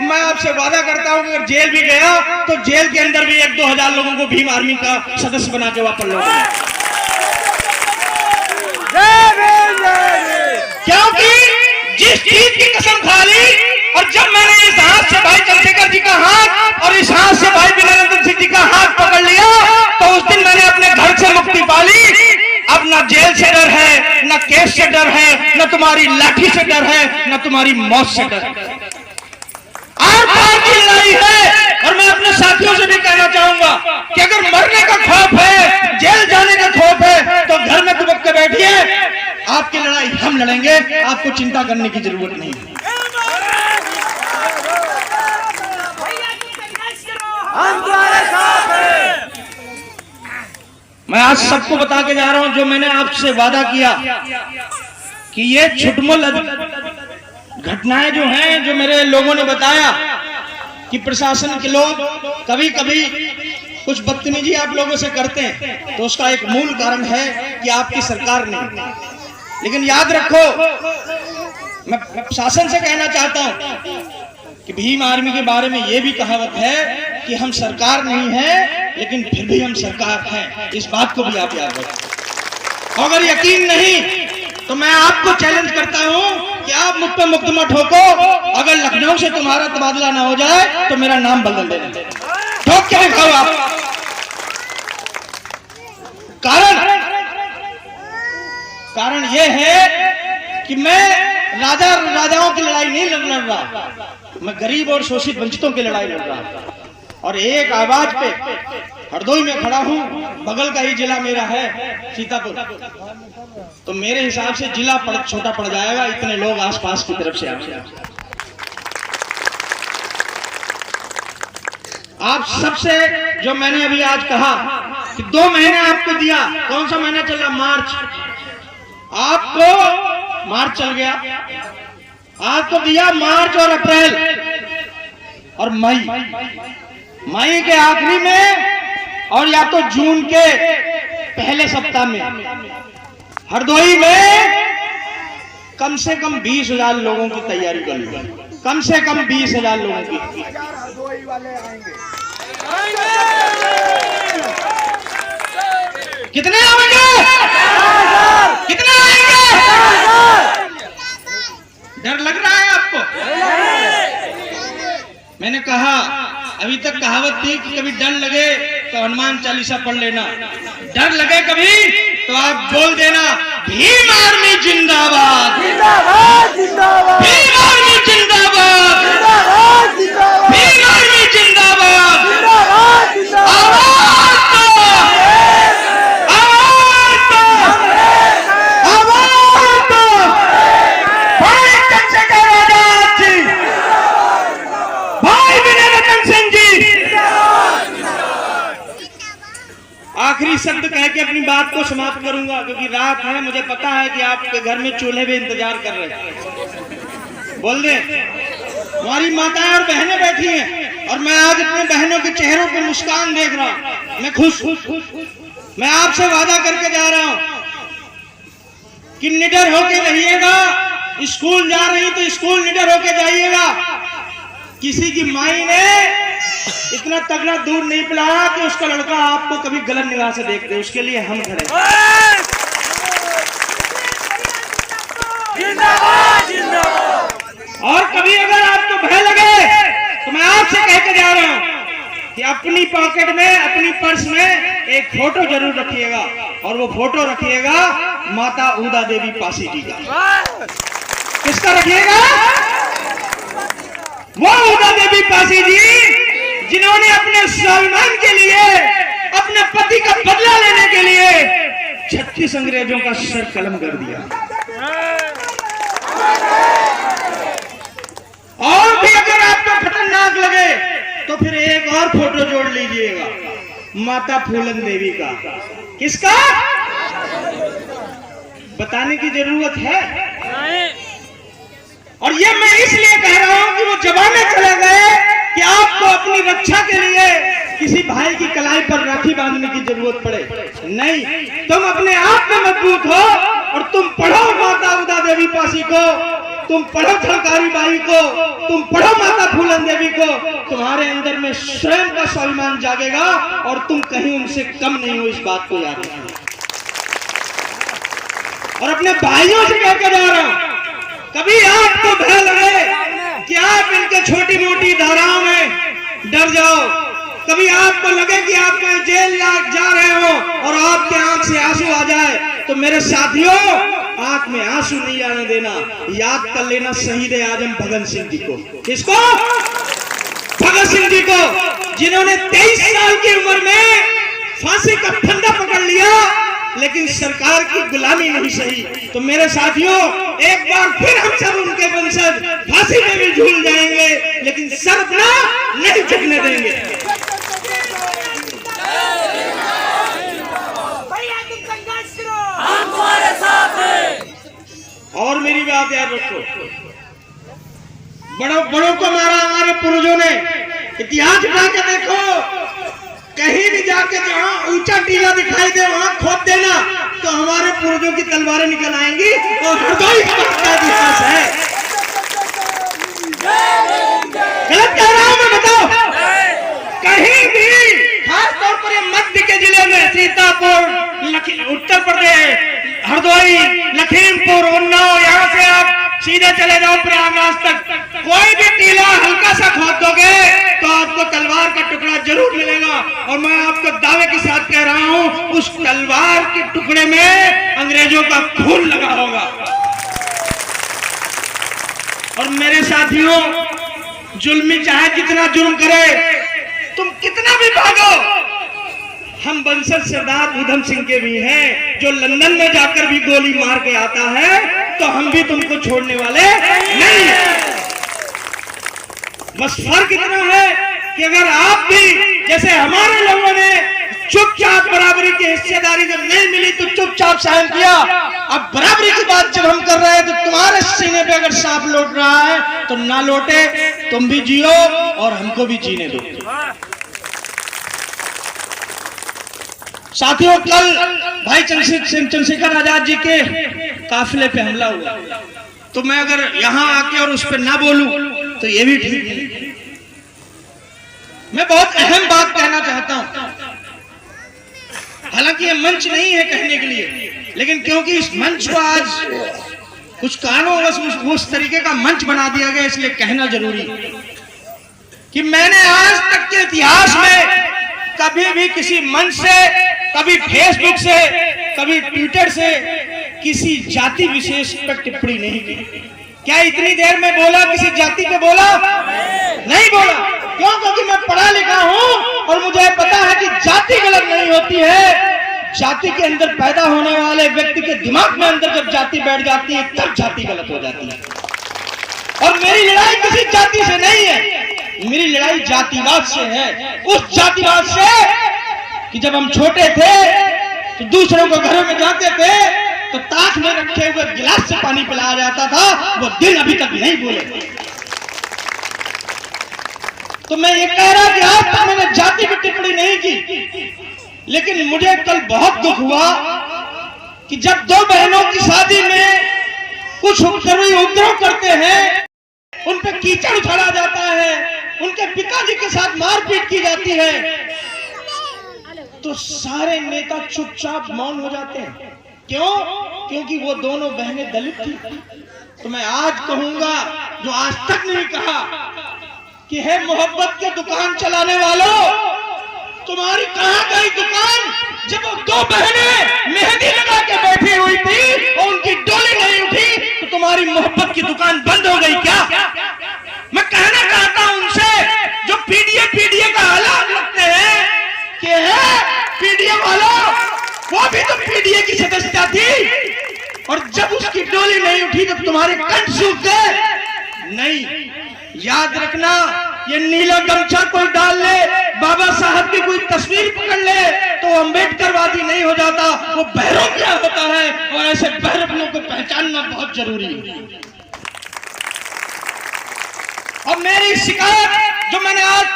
मैं आपसे वादा करता हूँ कि अगर जेल भी गया तो जेल के अंदर भी 1-2 हजार लोगों को भीम आर्मी का सदस्य बना के वापस लौटा, क्योंकि जिस चीज की कसम खा ली और जब मैंने इस हाथ से भाई चंद्रशेखर जी का हाथ और इस हाथ से भाई विनयरंजन सिंह जी का हाथ पकड़ लिया तो उस दिन मैंने अपने घर से मुक्ति पा ली। अब ना जेल से डर है, ना केस से डर है, ना तुम्हारी लाठी से डर है, ना तुम्हारी मौत से डर है। आर पार की लड़ाई है। और मैं अपने साथियों से भी कहना चाहूंगा कि अगर मरने का खौफ है, जेल जाने का खौफ है, तो घर में दुबक के बैठिए, आपकी लड़ाई हम लड़ेंगे, आपको चिंता करने की जरूरत नहीं है। मैं आज सबको बता के जा रहा हूं जो मैंने आपसे वादा किया कि ये छुटमुल घटनाएं जो हैं, जो मेरे लोगों ने बताया कि प्रशासन के लोग कभी कभी कुछ बदतमीजी आप लोगों से करते हैं, तो उसका एक मूल कारण है कि आपकी सरकार नहीं। लेकिन याद रखो, मैं प्रशासन से कहना चाहता हूं कि भीम आर्मी के बारे में यह भी कहावत है कि हम सरकार नहीं है लेकिन फिर भी हम सरकार हैं। इस बात को भी आप याद रखें। अगर यकीन नहीं तो मैं आपको चैलेंज करता हूं कि आप मुझ पर मुकदमा ठोको, अगर लखनऊ से तुम्हारा तबादला ना हो जाए तो मेरा नाम बदल देना, ठोक के दिखाओ आप। कारण यह है कि मैं राजाओं की लड़ाई नहीं लड़ रहा, मैं गरीब और शोषित वंचितों की लड़ाई लड़ रहा। और एक आवाज पे हरदोई में खड़ा हूं, बगल का ही जिला मेरा है सीतापुर, तो मेरे हिसाब से जिला छोटा पड़ जाएगा, इतने लोग आसपास की तरफ से आप सबसे जो मैंने अभी आज कहा कि 2 महीने आपको दिया, कौन सा महीना चल रहा, मार्च, आपको मार्च चल गया, आपको दिया मार्च और अप्रैल और मई के आखिरी में और या तो जून के पहले सप्ताह में हरदोई में कम से कम 20,000 लोगों की तैयारी कर ली, कम से कम 20,000 लोगों की। हरदोई वाले आएंगे। कितने आएंगे? कितने आएंगे? डर लग रहा है आपको? मैंने कहा, अभी तक कहावत थी कि कभी डर लगे तो हनुमान चालीसा पढ़ लेना, डर लगे कभी तो आप बोल देना भीम आर्मी जिंदाबाद, जिंदाबाद जिंदाबाद, भीम आर्मी जिंदाबाद, जिंदाबाद जिंदाबाद, भीम आर्मी जिंदाबाद, जिंदाबाद जिंदाबाद। आखिरी शब्द कह के अपनी बात को समाप्त करूंगा, क्योंकि रात है, मुझे पता है कि आपके घर में चूल्हे भी इंतजार कर रहे हैं। बोल दे, हमारी माताएं और बहनें बैठी हैं और मैं आज अपने बहनों के चेहरों पे मुस्कान देख रहा हूं, मैं खुश। मैं आपसे वादा करके जा रहा हूं कि निडर होके रहिएगा, स्कूल जा रही तो स्कूल निडर होके जाइएगा। किसी की माई ने इतना तगड़ा दूध नहीं पिलाया कि उसका लड़का आपको कभी गलत निगाह से देख दे, उसके लिए हम खड़े। और कभी अगर आपको भय लगे तो मैं आपसे कह के जा रहा हूं कि अपनी पॉकेट में, अपनी पर्स में एक फोटो जरूर रखिएगा, और वो फोटो रखिएगा माता ऊदा देवी पासी जी का। किसका रखिएगा? वो ऊदा देवी पासी जी जिन्होंने अपने स्वाभिमान के लिए, अपने पति का बदला लेने के लिए 36 अंग्रेजों का सर कलम कर दिया। और भी अगर आपको खतरनाक लगे तो फिर एक और फोटो जोड़ लीजिएगा, माता फूलन देवी का। किसका? बताने की जरूरत है? और ये मैं इसलिए कह रहा हूं कि वो जमाने चले गए कि आपको अपनी रक्षा के लिए किसी भाई की कलाई पर राखी बांधने की जरूरत पड़े। नहीं, तुम अपने आप में मजबूत हो और तुम पढ़ो माता ऊदा देवी पासी को, तुम पढ़ो झलकारी बाई को, तुम पढ़ो माता फूलन देवी को, तुम्हारे अंदर में स्वयं का स्वाभिमान जागेगा और तुम कहीं उनसे कम नहीं हो, इस बात को याद रखना। और अपने भाइयों से कहकर जा रहा हूं, कभी आपको भय लगे कि आप इनके छोटी मोटी धाराओं में डर जाओ, कभी आपको लगे कि आप कहीं जेल जा रहे हो और आपके आंख से आंसू आ जाए, तो मेरे साथियों आंख में आंसू नहीं आने देना। याद कर लेना शहीद आजम भगत सिंह जी को। किसको? भगत सिंह जी को, जिन्होंने 23 साल की उम्र में फांसी का फंदा पकड़ लिया लेकिन सरकार की गुलामी नहीं सही। तो मेरे साथियों एक बार फिर हम सब उनके वंशज फांसी में भी झूल जाएंगे लेकिन सर अपना नहीं झुकने देंगे। और मेरी बात याद रखो, बड़ों को मारा हमारे पूर्वजों ने। इतिहास उठा के देखो, कहीं भी जाके जहां ऊंचा टीला दिखाई दे वहां खोद देना तो हमारे पूर्वजों की तलवारें निकल आएंगी और हृदय का इतिहास है। गलत कह रहा हूं मैं? बताओ। कहीं भी, खास तौर पर ये मध्य के जिले में सीतापुर, उत्तर प्रदेश, हरदोई, लखीमपुर, उन्नाव, यहाँ से आप सीधे चले जाओ प्रयागराज तक, कोई भी टीला हल्का सा खोद दोगे तो आपको तलवार का टुकड़ा जरूर मिलेगा। और मैं आपको दावे के साथ कह रहा हूं उस तलवार के टुकड़े में अंग्रेजों का खून लगा होगा। और मेरे साथियों, जुल्मी चाहे जितना जुर्म करे, तुम कितना भी भागो, हम वंशज सरदार उधम सिंह के भी हैं, जो लंदन में जाकर भी गोली मार के आता है तो हम भी तुमको छोड़ने वाले नहीं हैं। बस फर्क इतना है कि अगर आप भी जैसे हमारे लोगों ने चुपचाप बराबरी की हिस्सेदारी जब नहीं मिली तो चुपचाप सहन किया, अब बराबरी की बात जब हम कर रहे हैं तो तुम्हारे सीने पे अगर सांप लौट रहा है तो ना लौटे, तुम भी जियो और हमको भी जीने दो। साथियों, कल भाई चंद्रशेखर आजाद जी के काफिले पे हमला हुआ, तो मैं अगर यहां आके और उस पर ना बोलूं तो ये भी ठीक नहीं। मैं बहुत अहम बात कहना चाहता हूं, हालांकि ये मंच नहीं है कहने के लिए, लेकिन क्योंकि इस मंच को आज कुछ कारणों उस तरीके का मंच बना दिया गया, इसलिए कहना जरूरी कि मैंने आज तक के इतिहास में कभी भी किसी मंच से, कभी फेसबुक से, कभी ट्विटर से किसी जाति विशेष पर टिप्पणी नहीं की। क्या इतनी देर में बोला किसी जाति पे बोला? नहीं बोला। क्यों? क्योंकि मैं पढ़ा लिखा हूं और मुझे पता है कि जाति गलत नहीं होती है, जाति के अंदर पैदा होने वाले व्यक्ति के दिमाग में अंदर जब जाति बैठ जाती है तब जाति गलत हो जाती है। और मेरी लड़ाई किसी जाति से नहीं है, मेरी लड़ाई जातिवाद से है। उस जातिवाद से कि जब हम छोटे थे तो दूसरों को घरों में जाते थे तो ताक में रखे हुए गिलास से पानी पिलाया जाता था, वो दिन अभी तक नहीं भूले। तो मैं ये कह रहा कि आज तक मैंने जाति की टिप्पणी नहीं की, लेकिन मुझे कल बहुत दुख हुआ कि जब दो बहनों की शादी में कुछ उपद्रव करते हैं, उन पे कीचड़ उछाला जाता है, उनके पिताजी के साथ मारपीट की जाती है, तो सारे नेता चुपचाप मौन हो जाते हैं। क्यों? क्योंकि वो दोनों बहनें दलित थी। तो मैं आज कहूंगा जो आज तक नहीं कहा कि है मोहब्बत के दुकान चलाने वालों, तुम्हारी कहां गई दुकान जब वो दो बहनें मेहंदी लगा के बैठी हुई थी और उनकी डोली नहीं उठी तो तुम्हारी मोहब्बत की दुकान बंद हो गई क्या? मैं कहना चाहता हूं उनसे जो पीडीए का हालात रखते हैं कि है पीडीए वाला, वो भी तो पीडीए की सदस्यता थी और जब उसकी डोली नहीं उठी तब तुम्हारे कंठ सूख गए। नहीं, याद रखना, ये नीला गमछा कोई डाल ले, बाबा साहब की कोई तस्वीर पकड़ ले तो अम्बेडकरवादी नहीं हो जाता, वो बहरोपिया होता है। और ऐसे बहरोपियों को पहचानना बहुत जरूरी है। और मेरी शिकायत जो मैंने आज